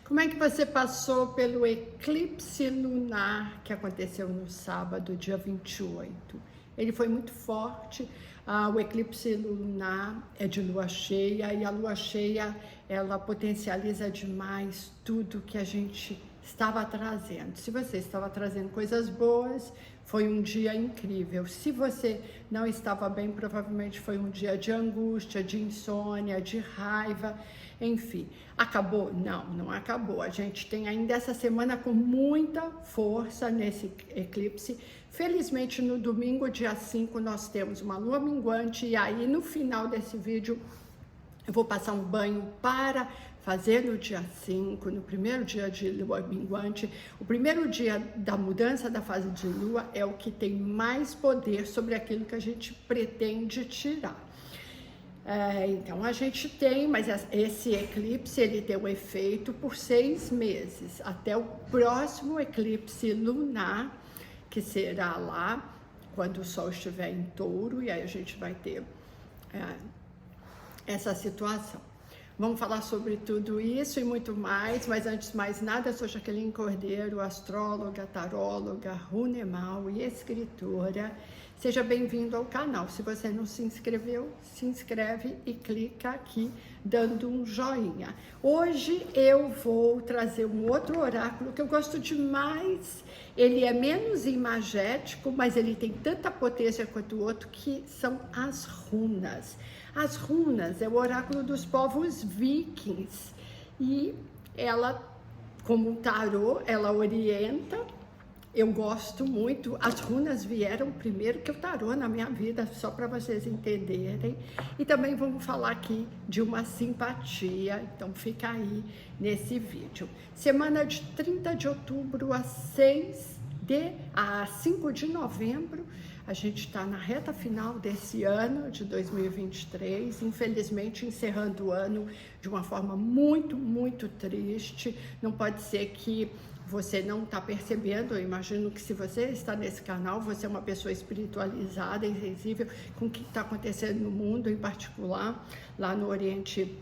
Como é que você passou pelo eclipse lunar que aconteceu no sábado, dia 28? Ele foi muito forte. O eclipse lunar é de lua cheia e a lua cheia ela potencializa demais tudo que a gente estava trazendo. Se você estava trazendo coisas boas, foi um dia incrível. Se você não estava bem, provavelmente foi um dia de angústia, de insônia, de raiva, enfim. Acabou? Não, não acabou. A gente tem ainda essa semana com muita força nesse eclipse. Felizmente, no domingo, dia 5, nós temos uma lua minguante e aí no final desse vídeo eu vou passar um banho para fazer no dia 5, no primeiro dia de lua minguante. O primeiro dia da mudança da fase de lua é o que tem mais poder sobre aquilo que a gente pretende tirar. Então a gente tem, mas esse eclipse ele tem um efeito por 6 meses, até o próximo eclipse lunar, que será lá quando o Sol estiver em Touro, e aí a gente vai ter essa situação. Vamos falar sobre tudo isso e muito mais, mas antes de mais nada, eu sou Jaqueline Cordeiro, astróloga, taróloga, runemal e escritora. Seja bem-vindo ao canal. Se você não se inscreveu, se inscreve e clica aqui dando um joinha. Hoje eu vou trazer um outro oráculo que eu gosto demais. Ele é menos imagético, mas ele tem tanta potência quanto o outro, que são as runas. As runas é o oráculo dos povos vikings e ela, como um tarô, ela orienta. Eu gosto muito, as runas vieram primeiro que o tarô na minha vida, só para vocês entenderem. E também vamos falar aqui de uma simpatia, então fica aí nesse vídeo. Semana de 30 de outubro a 5 de novembro, a gente está na reta final desse ano de 2023, infelizmente encerrando o ano de uma forma muito, muito triste. Não pode ser que você não está percebendo. Eu imagino que se você está nesse canal, você é uma pessoa espiritualizada e sensível com o que está acontecendo no mundo, em particular lá no Oriente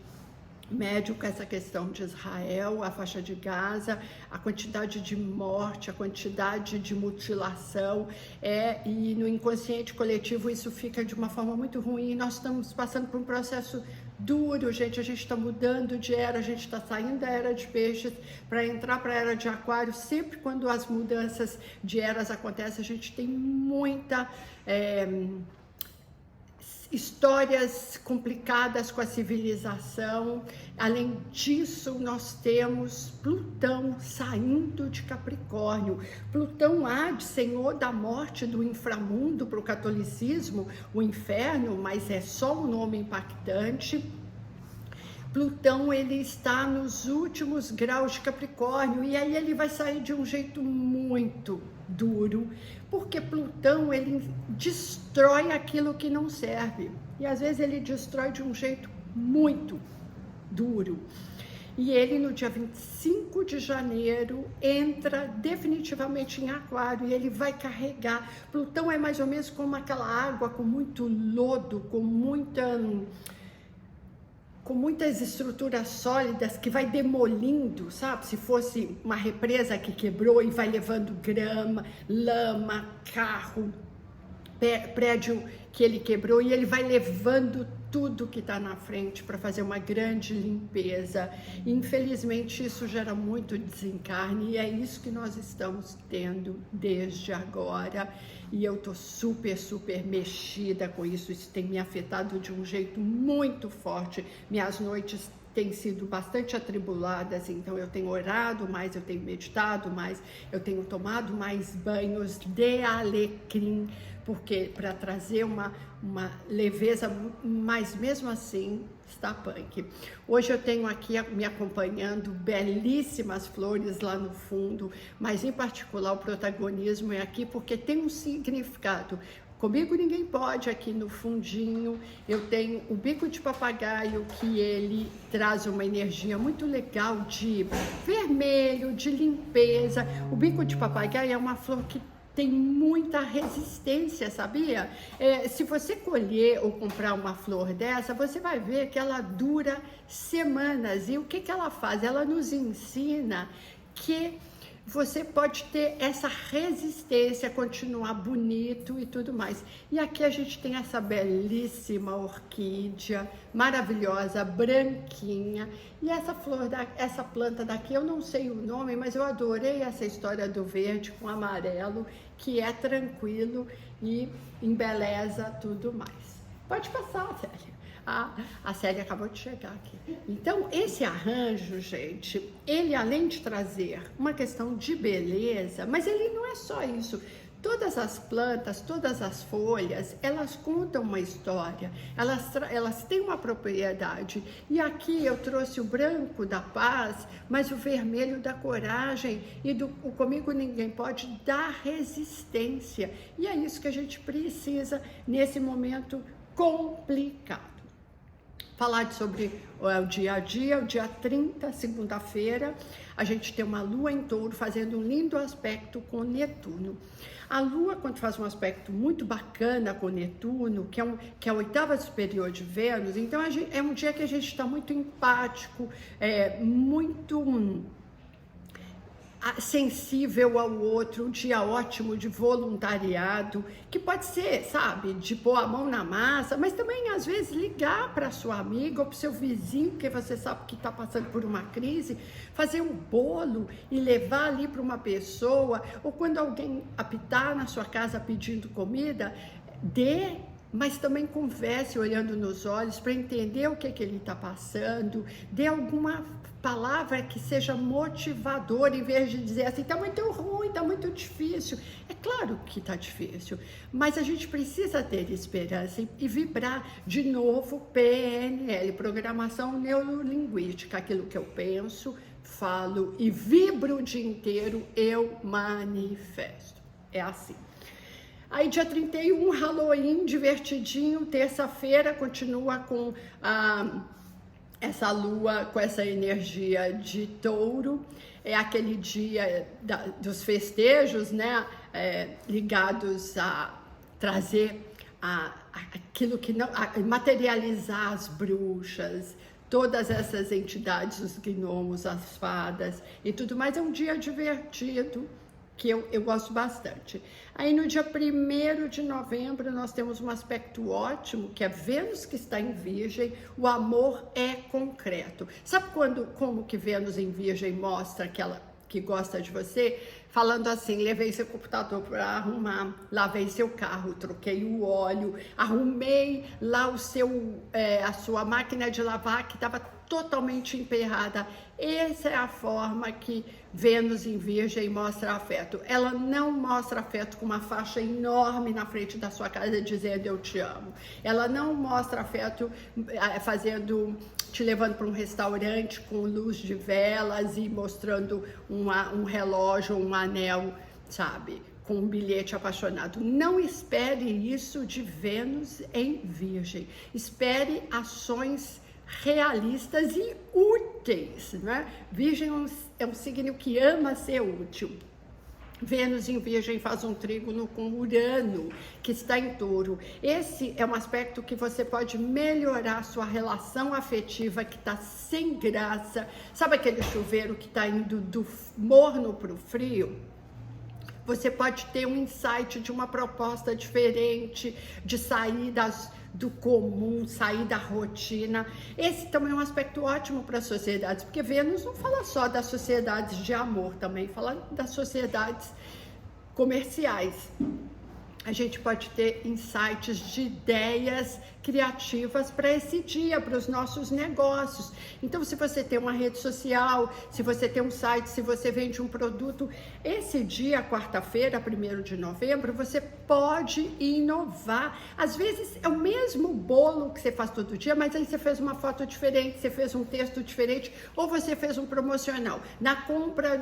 Médio, com essa questão de Israel, a faixa de Gaza, a quantidade de morte, a quantidade de mutilação, e no inconsciente coletivo isso fica de uma forma muito ruim. Nós estamos passando por um processo duro, gente. A gente está mudando de era, a gente está saindo da era de peixes para entrar para a era de aquário. Sempre quando as mudanças de eras acontecem, a gente tem muita histórias complicadas com a civilização. Além disso, nós temos Plutão saindo de Capricórnio. Plutão de senhor da morte do inframundo para o catolicismo, o inferno, mas é só um nome impactante. Plutão, ele está nos últimos graus de Capricórnio e aí ele vai sair de um jeito muito duro, porque Plutão, ele destrói aquilo que não serve, e às vezes ele destrói de um jeito muito duro. E ele no dia 25 de janeiro entra definitivamente em aquário e ele vai carregar. Plutão é mais ou menos como aquela água com muito lodo, com muitas estruturas sólidas que vai demolindo, sabe? Se fosse uma represa que quebrou e vai levando grama, lama, carro, prédio que ele quebrou, e ele vai levando tudo que está na frente para fazer uma grande limpeza. Infelizmente isso gera muito desencarne e é isso que nós estamos tendo desde agora, e eu tô super mexida com isso. Isso tem me afetado de um jeito muito forte. Minhas noites têm sido bastante atribuladas, então eu tenho orado mais, eu tenho meditado mais, eu tenho tomado mais banhos de alecrim, porque para trazer uma leveza, mas mesmo assim está punk. Hoje eu tenho aqui me acompanhando belíssimas flores lá no fundo, mas em particular o protagonismo é aqui porque tem um significado. Comigo ninguém pode, aqui no fundinho eu tenho o bico de papagaio, que ele traz uma energia muito legal de vermelho, de limpeza. O bico de papagaio é uma flor que tem muita resistência, sabia? Se você colher ou comprar uma flor dessa, você vai ver que ela dura semanas. E o que ela faz? Ela nos ensina que você pode ter essa resistência, continuar bonito e tudo mais. E aqui a gente tem essa belíssima orquídea, maravilhosa, branquinha. E essa flor, essa planta daqui, eu não sei o nome, mas eu adorei essa história do verde com amarelo, que é tranquilo e embeleza tudo mais. Pode passar, Célia. A Célia acabou de chegar aqui. Então, esse arranjo, gente, ele além de trazer uma questão de beleza, mas ele não é só isso. Todas as plantas, todas as folhas, elas contam uma história, elas têm uma propriedade. E aqui eu trouxe o branco da paz, mas o vermelho da coragem e o comigo ninguém pode dar resistência. E é isso que a gente precisa nesse momento complicado. Falar sobre o dia a dia, o dia 30, segunda-feira, a gente tem uma lua em touro fazendo um lindo aspecto com Netuno. A lua, quando faz um aspecto muito bacana com Netuno, que é a oitava superior de Vênus, então é um dia que a gente está muito empático, muito sensível ao outro, um dia ótimo de voluntariado, que pode ser, sabe, de pôr a mão na massa, mas também às vezes ligar para sua amiga ou para o seu vizinho, que você sabe que está passando por uma crise, fazer um bolo e levar ali para uma pessoa, ou quando alguém apitar na sua casa pedindo comida, mas também converse olhando nos olhos para entender o que ele está passando, dê alguma palavra que seja motivadora, em vez de dizer assim, tá muito ruim, tá muito difícil. É claro que tá difícil, mas a gente precisa ter esperança e vibrar de novo PNL, Programação Neurolinguística, aquilo que eu penso, falo e vibro o dia inteiro, eu manifesto. É assim. Aí dia 31, Halloween, divertidinho, terça-feira continua com essa lua, com essa energia de touro, é aquele dia dos festejos, né, ligados a trazer aquilo que não, materializar as bruxas, todas essas entidades, os gnomos, as fadas e tudo mais, é um dia divertido, que eu gosto bastante. Aí no dia 1º de novembro nós temos um aspecto ótimo, que é Vênus que está em Virgem, o amor é concreto. Sabe como que Vênus em Virgem mostra que gosta de você? Falando assim, levei seu computador para arrumar, lavei seu carro, troquei o óleo, arrumei lá a sua máquina de lavar que estava totalmente emperrada. Essa é a forma que Vênus em Virgem mostra afeto. Ela não mostra afeto com uma faixa enorme na frente da sua casa dizendo eu te amo. Ela não mostra afeto te levando para um restaurante com luz de velas e mostrando um relógio, um anel, sabe? Com um bilhete apaixonado. Não espere isso de Vênus em Virgem. Espere ações realistas e úteis, né? Virgem é um signo que ama ser útil. Vênus em Virgem faz um trígono com Urano, que está em Touro. Esse é um aspecto que você pode melhorar sua relação afetiva, que está sem graça. Sabe aquele chuveiro que está indo do morno para o frio? Você pode ter um insight de uma proposta diferente, de sair do comum, sair da rotina. Esse também é um aspecto ótimo para as sociedades, porque Vênus não fala só das sociedades de amor, também fala das sociedades comerciais. A gente pode ter insights de ideias criativas para esse dia, para os nossos negócios. Então, se você tem uma rede social, se você tem um site, se você vende um produto, esse dia, quarta-feira, 1º de novembro, você pode inovar. Às vezes é o mesmo bolo que você faz todo dia, mas aí você fez uma foto diferente, você fez um texto diferente, ou você fez um promocional. Na compra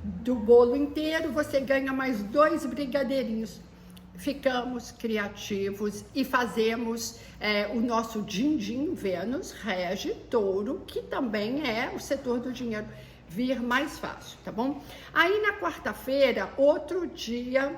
do bolo inteiro, você ganha mais 2 brigadeirinhos. Ficamos criativos e fazemos o nosso din-din. Vênus rege Touro, que também é o setor do dinheiro vir mais fácil, tá bom? Aí na quarta-feira, outro dia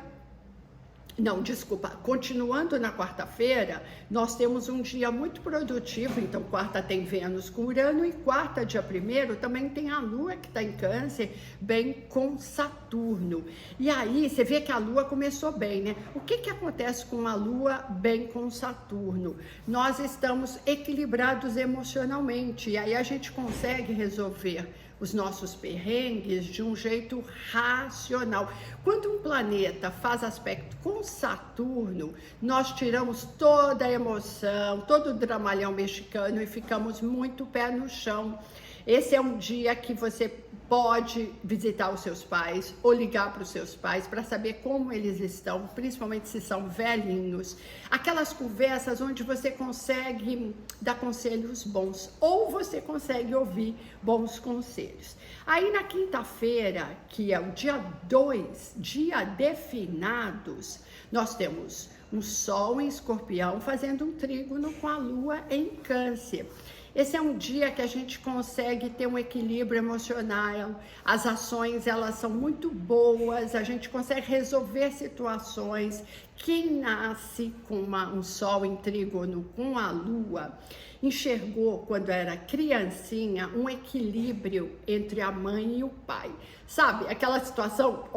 Não, desculpa, continuando na quarta-feira, nós temos um dia muito produtivo, então quarta tem Vênus com Urano e quarta, dia 1º, também tem a Lua que está em Câncer, bem com Saturno. E aí, você vê que a Lua começou bem, né? O que acontece com a Lua bem com Saturno? Nós estamos equilibrados emocionalmente, e aí a gente consegue resolver os nossos perrengues de um jeito racional. Quando um planeta faz aspecto com Saturno, nós tiramos toda a emoção, todo o dramalhão mexicano e ficamos muito pé no chão. Esse é um dia que você pode visitar os seus pais ou ligar para os seus pais para saber como eles estão, principalmente se são velhinhos. Aquelas conversas onde você consegue dar conselhos bons ou você consegue ouvir bons conselhos. Aí na quinta-feira, que é o dia 2, dia de finados, nós temos um Sol em Escorpião fazendo um trígono com a Lua em Câncer. Esse é um dia que a gente consegue ter um equilíbrio emocional, as ações elas são muito boas, a gente consegue resolver situações. Quem nasce com um Sol em trígono com a Lua, enxergou quando era criancinha um equilíbrio entre a mãe e o pai. Sabe, aquela situação,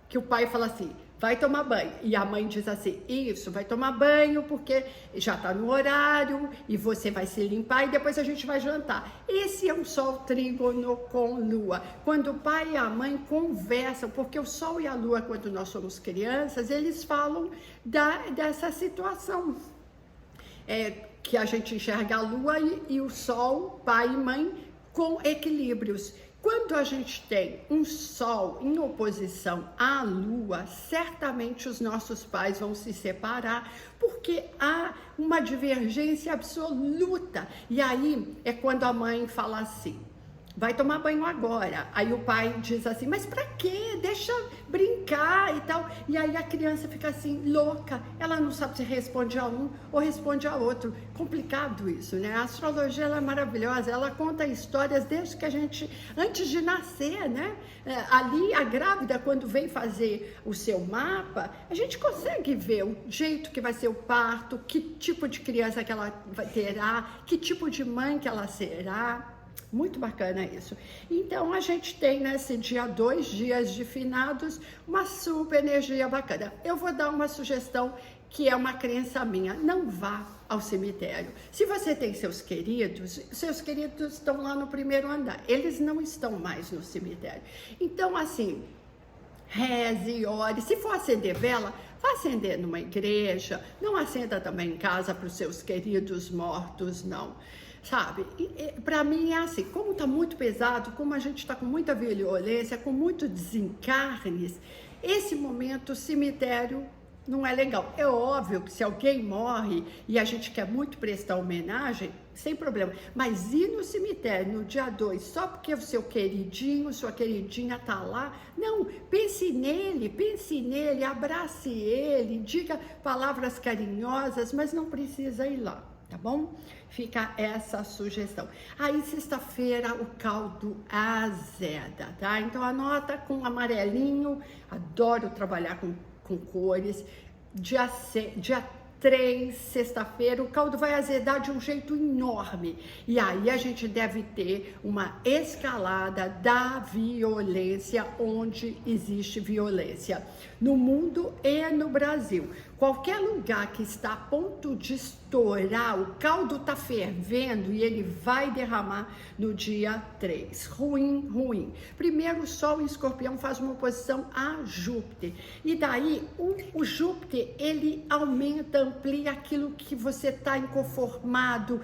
que o pai fala assim, vai tomar banho. E a mãe diz assim, isso, vai tomar banho porque já tá no horário e você vai se limpar e depois a gente vai jantar. Esse é um Sol trígono com Lua. Quando o pai e a mãe conversam, porque o Sol e a Lua, quando nós somos crianças, eles falam dessa situação. Que a gente enxerga a Lua e o Sol, pai e mãe, com equilíbrios. Quando a gente tem um Sol em oposição à Lua, certamente os nossos pais vão se separar, porque há uma divergência absoluta. E aí é quando a mãe fala assim, vai tomar banho agora. Aí o pai diz assim, mas pra quê? Deixa brincar e tal. E aí a criança fica assim, louca. Ela não sabe se responde a um ou responde a outro. Complicado isso, né? A astrologia ela é maravilhosa. Ela conta histórias desde que a gente, antes de nascer, né? Ali a grávida, quando vem fazer o seu mapa, a gente consegue ver o jeito que vai ser o parto, que tipo de criança que ela terá, que tipo de mãe que ela será. Muito bacana isso. Então, a gente tem nesse dia 2 dias de finados, uma super energia bacana. Eu vou dar uma sugestão que é uma crença minha. Não vá ao cemitério. Se você tem seus queridos estão lá no primeiro andar. Eles não estão mais no cemitério. Então, assim, reze, ore. Se for acender vela, vá acender numa igreja. Não acenda também em casa para os seus queridos mortos, não. Sabe, para mim é assim, como tá muito pesado, como a gente tá com muita violência, com muito desencarnes, esse momento o cemitério não é legal. É óbvio que se alguém morre e a gente quer muito prestar homenagem, sem problema, mas ir no cemitério no dia 2, só porque o seu queridinho, sua queridinha tá lá, não, pense nele, abrace ele, diga palavras carinhosas, mas não precisa ir lá. Tá bom? Fica essa sugestão. Aí, sexta-feira, o caldo azeda, tá? Então, anota com amarelinho. Adoro trabalhar com cores. Dia 3, sexta-feira, o caldo vai azedar de um jeito enorme. E aí, a gente deve ter uma escalada da violência, onde existe violência. No mundo e no Brasil. Qualquer lugar que está a ponto de estourar, o caldo está fervendo e ele vai derramar no dia 3. Ruim. Primeiro, o Sol em Escorpião faz uma oposição a Júpiter. E daí, o Júpiter, ele aumenta, amplia aquilo que você está inconformado,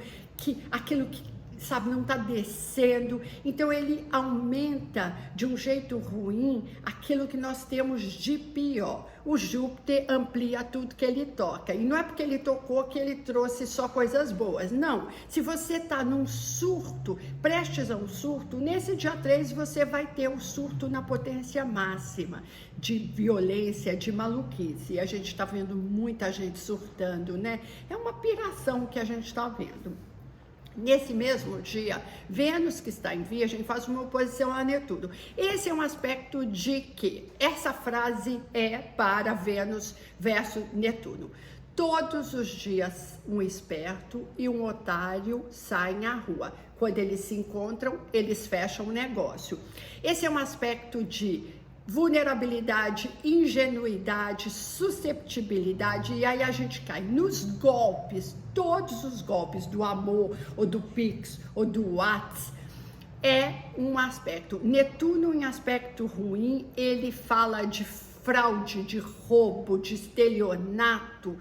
aquilo que sabe, não está descendo, então ele aumenta de um jeito ruim aquilo que nós temos de pior. O Júpiter amplia tudo que ele toca, e não é porque ele tocou que ele trouxe só coisas boas, não. Se você está num surto, prestes a um surto, nesse dia 3 você vai ter um surto na potência máxima de violência, de maluquice, e a gente está vendo muita gente surtando, né? É uma piração que a gente está vendo. Nesse mesmo dia, Vênus, que está em Virgem, faz uma oposição a Netuno. Esse é um aspecto de que essa frase é para Vênus versus Netuno. Todos os dias, um esperto e um otário saem à rua. Quando eles se encontram, eles fecham um negócio. Esse é um aspecto de vulnerabilidade, ingenuidade, susceptibilidade, e aí a gente cai nos golpes, todos os golpes do amor, ou do Pix, ou do Whats. É um aspecto. Netuno, em aspecto ruim, ele fala de fraude, de roubo, de estelionato.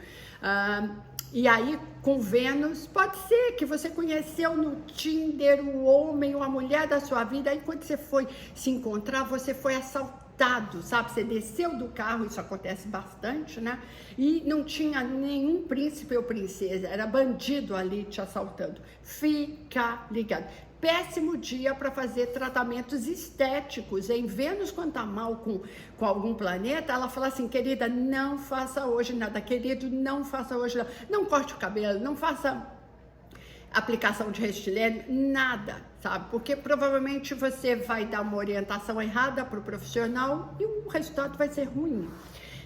E aí, com Vênus, pode ser que você conheceu no Tinder o homem ou a mulher da sua vida, aí quando você foi se encontrar, você foi assaltado, sabe? Você desceu do carro, isso acontece bastante, né? E não tinha nenhum príncipe ou princesa, era bandido ali te assaltando. Fica ligado. Péssimo dia para fazer tratamentos estéticos. Em Vênus, quando tá mal com algum planeta, ela fala assim, querida, não faça hoje nada, querido, não faça hoje nada, não corte o cabelo, não faça aplicação de restilênio, nada, sabe? Porque provavelmente você vai dar uma orientação errada para o profissional e o resultado vai ser ruim.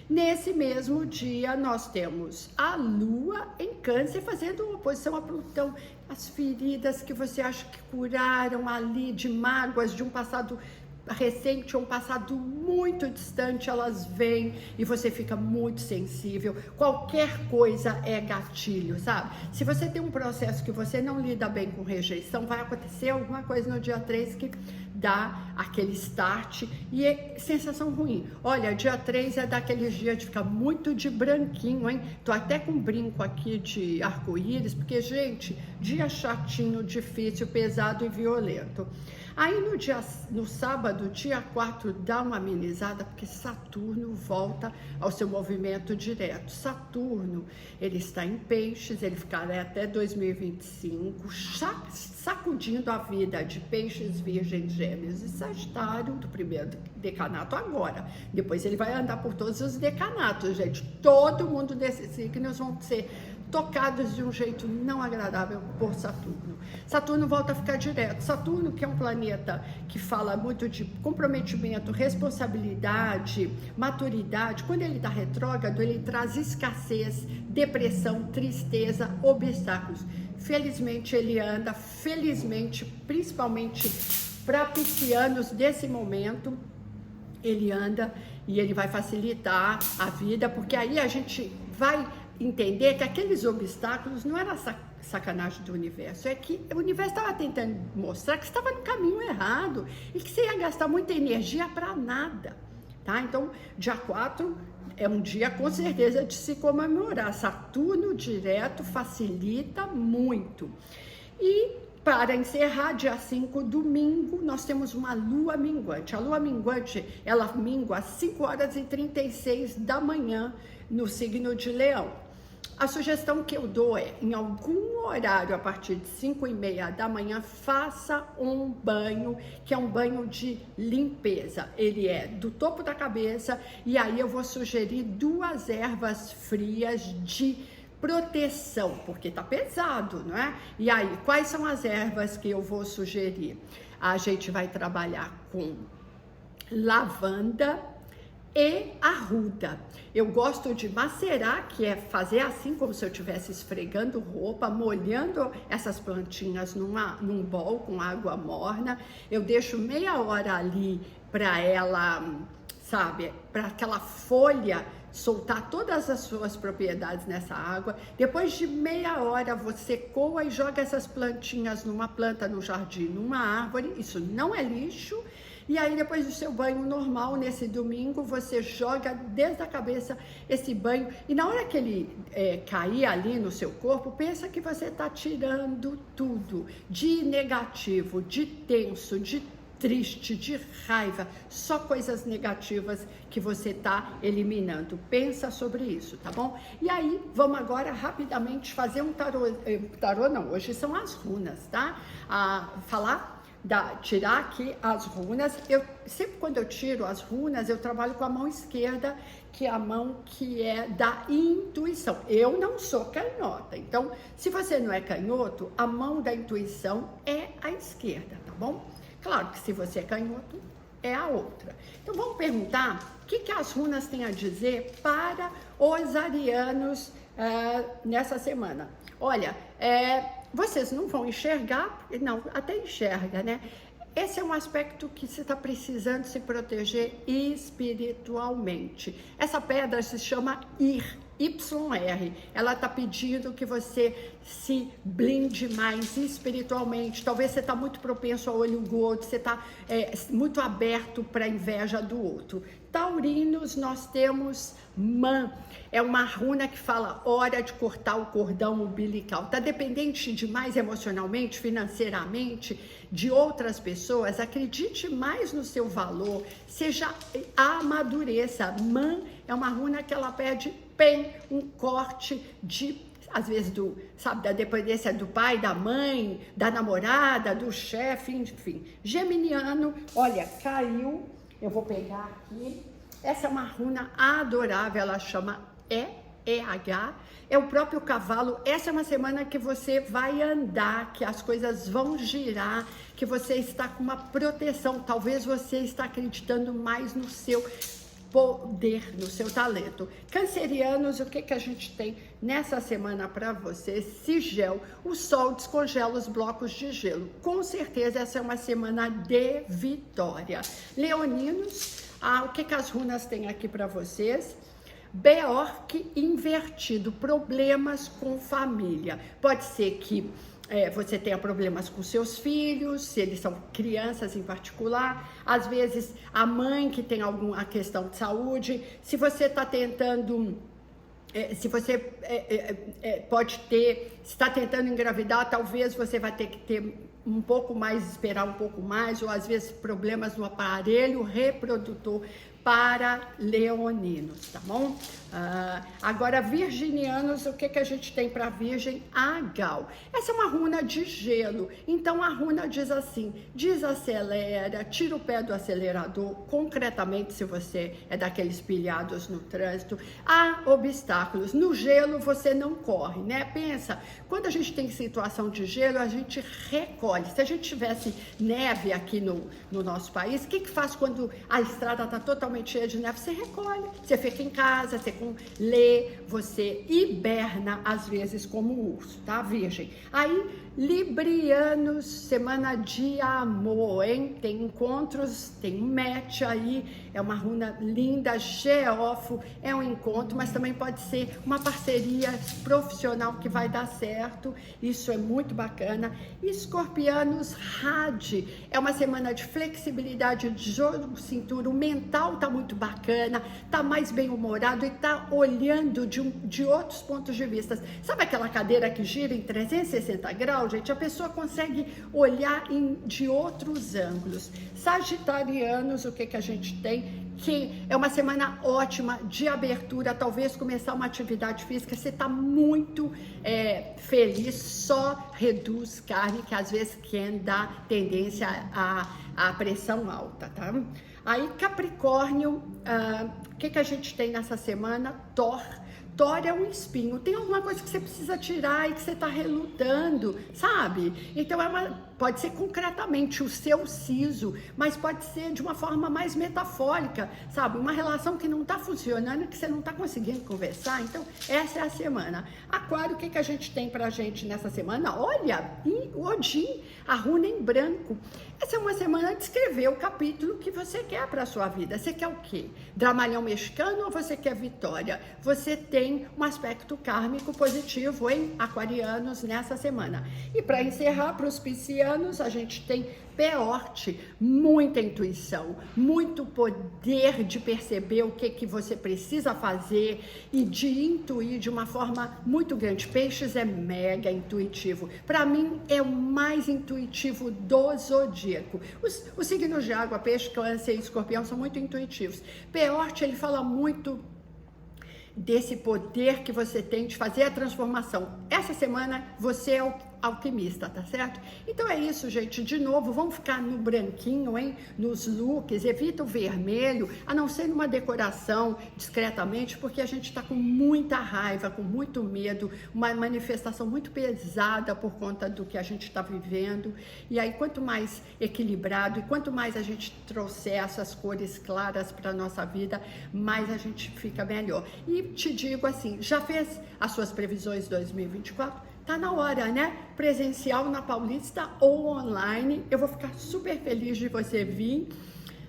Nesse mesmo dia, nós temos a Lua em Câncer fazendo uma oposição a Plutão. As feridas que você acha que curaram ali de mágoas de um passado recente ou um passado muito distante, elas vêm e você fica muito sensível. Qualquer coisa é gatilho, sabe? Se você tem um processo que você não lida bem com rejeição, vai acontecer alguma coisa no dia 3 que dá aquele start e é sensação ruim. Olha, dia 3 é daqueles dias de ficar muito de branquinho, hein? Tô até com um brinco aqui de arco-íris, porque, gente, dia chatinho, difícil, pesado e violento. Aí no sábado, dia 4, dá uma amenizada, porque Saturno volta ao seu movimento direto. Saturno, ele está em Peixes, ele ficará até 2025, sacudindo a vida de Peixes, Virgem, Gêmeos e Sagitário, do primeiro decanato agora. Depois ele vai andar por todos os decanatos, gente. Todo mundo desses signos vão ser tocados de um jeito não agradável por Saturno. Saturno volta a ficar direto. Saturno, que é um planeta que fala muito de comprometimento, responsabilidade, maturidade, quando ele está retrógrado, ele traz escassez, depressão, tristeza, obstáculos. Felizmente ele anda, principalmente para piscianos desse momento, ele anda e ele vai facilitar a vida, porque aí a gente vai entender que aqueles obstáculos não era sacanagem do universo, é que o universo estava tentando mostrar que estava no caminho errado e que você ia gastar muita energia para nada, tá? Então, dia 4 é um dia com certeza de se comemorar. Saturno direto facilita muito. E para encerrar, dia 5, domingo, nós temos uma lua minguante. A lua minguante, ela mingua às 5h36 da manhã no signo de Leão. A sugestão que eu dou é, em algum horário, a partir de 5h30 da manhã, faça um banho, que é um banho de limpeza. Ele é do topo da cabeça, e aí eu vou sugerir 2 ervas frias de proteção, porque tá pesado, não é? E aí, quais são as ervas que eu vou sugerir? A gente vai trabalhar com lavanda e arruda. Eu gosto de macerar, que é fazer assim como se eu estivesse esfregando roupa, molhando essas plantinhas num bol com água morna. Eu deixo meia hora ali para ela, sabe, para aquela folha soltar todas as suas propriedades nessa água. Depois de meia hora você coa e joga essas plantinhas numa planta, no jardim, numa árvore. Isso não é lixo. E aí, depois do seu banho normal, nesse domingo, você joga desde a cabeça esse banho. E na hora que ele cair ali no seu corpo, pensa que você está tirando tudo de negativo, de tenso, de triste, de raiva, só coisas negativas que você está eliminando. Pensa sobre isso, tá bom? E aí, vamos agora rapidamente fazer um tarô. Tarô não, hoje são as runas, tá? Falar tirar aqui as runas. Sempre quando eu tiro as runas, eu trabalho com a mão esquerda, que é a mão que é da intuição. Eu não sou canhota, então se você não é canhoto, a mão da intuição é a esquerda, tá bom? Claro que se você é canhoto, é a outra. Então vamos perguntar o que as runas têm a dizer para os arianos nessa semana. Olha, vocês não vão enxergar, não, até enxerga, né? Esse é um aspecto que você está precisando se proteger espiritualmente. Essa pedra se chama YR. Ela está pedindo que você se blinde mais espiritualmente. Talvez você está muito propenso ao olho gordo, você está muito aberto para a inveja do outro. Taurinos, nós temos Man. É uma runa que fala hora de cortar o cordão umbilical. Está dependente demais emocionalmente, financeiramente, de outras pessoas. Acredite mais no seu valor, amadureça. Man é uma runa que ela pede um corte às vezes da dependência do pai, da mãe, da namorada, do chefe, enfim. Geminiano, olha, caiu. Eu vou pegar aqui. Essa é uma runa adorável, ela chama EH. É o próprio cavalo. Essa é uma semana que você vai andar, que as coisas vão girar, que você está com uma proteção. Talvez você está acreditando mais no seu poder, no seu talento. Cancerianos, o que a gente tem nessa semana para vocês? Sigel, o sol descongela os blocos de gelo. Com certeza essa é uma semana de vitória. Leoninos, o que as runas têm aqui para vocês? Beorque invertido, problemas com família. Pode ser que você tenha problemas com seus filhos, se eles são crianças em particular, às vezes a mãe que tem alguma questão de saúde, se você está tentando, se você está tentando engravidar, talvez você vai ter que ter um pouco mais, esperar um pouco mais, ou às vezes problemas no aparelho reprodutor para leoninos, tá bom? Agora, virginianos, o que a gente tem para virgem? Agal. Essa é uma runa de gelo, então a runa diz assim, desacelera, tira o pé do acelerador, concretamente se você é daqueles pilhados no trânsito. Há obstáculos, no gelo você não corre, né? Pensa, quando a gente tem situação de gelo, a gente recolhe. Se a gente tivesse neve aqui no nosso país, o que faz quando a estrada está totalmente cheia de neve? Você recolhe, você fica em casa, você lê, você hiberna às vezes como um urso, tá, virgem? Aí, librianos, semana de amor, hein? Tem encontros, tem um match aí, é uma runa linda, geófo, é um encontro, mas também pode ser uma parceria profissional que vai dar certo, isso é muito bacana. Escorpianos, Rad, é uma semana de flexibilidade, de jogo de cintura, o mental tá muito bacana, tá mais bem-humorado e tá olhando de outros pontos de vista. Sabe aquela cadeira que gira em 360 graus, gente? A pessoa consegue olhar de outros ângulos. Sagitarianos, o que a gente tem? Que é uma semana ótima de abertura, talvez começar uma atividade física, você está muito feliz, só reduz carne, que às vezes quem dá tendência à pressão alta, tá? Aí, Capricórnio, o que a gente tem nessa semana? Thor é um espinho, tem alguma coisa que você precisa tirar e que você está relutando, sabe? Então pode ser concretamente o seu siso, mas pode ser de uma forma mais metafórica, sabe? Uma relação que não está funcionando, que você não está conseguindo conversar. Então essa é a semana. Aquário, o que a gente tem pra gente nessa semana? Olha, Odin, a runa em branco. Essa é uma semana de escrever o capítulo que você quer para a sua vida. Você quer o quê? Dramalhão mexicano ou você quer vitória? Você tem um aspecto kármico positivo em aquarianos nessa semana. E para encerrar, para os piscianos, a gente tem Peorte, muita intuição, muito poder de perceber o que você precisa fazer e de intuir de uma forma muito grande. Peixes é mega intuitivo. Para mim, é o mais intuitivo do zodíaco. Os signos de água, peixe, câncer e escorpião são muito intuitivos. Peorte, ele fala muito desse poder que você tem de fazer a transformação. Essa semana, você é alquimista, tá certo? Então é isso, gente. De novo, vamos ficar no branquinho, hein? Nos looks, evita o vermelho, a não ser numa decoração discretamente, porque a gente tá com muita raiva, com muito medo, uma manifestação muito pesada por conta do que a gente está vivendo. E aí, quanto mais equilibrado e quanto mais a gente trouxer essas cores claras para nossa vida, mais a gente fica melhor. E te digo assim, já fez as suas previsões 2024? Tá na hora, né? Presencial na Paulista ou online. Eu vou ficar super feliz de você vir.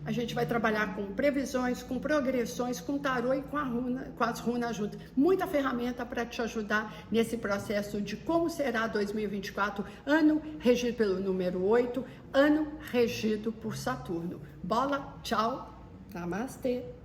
A gente vai trabalhar com previsões, com progressões, com tarô e com as runas juntas. Muita ferramenta para te ajudar nesse processo de como será 2024, ano regido pelo número 8, ano regido por Saturno. Bola, tchau, namastê!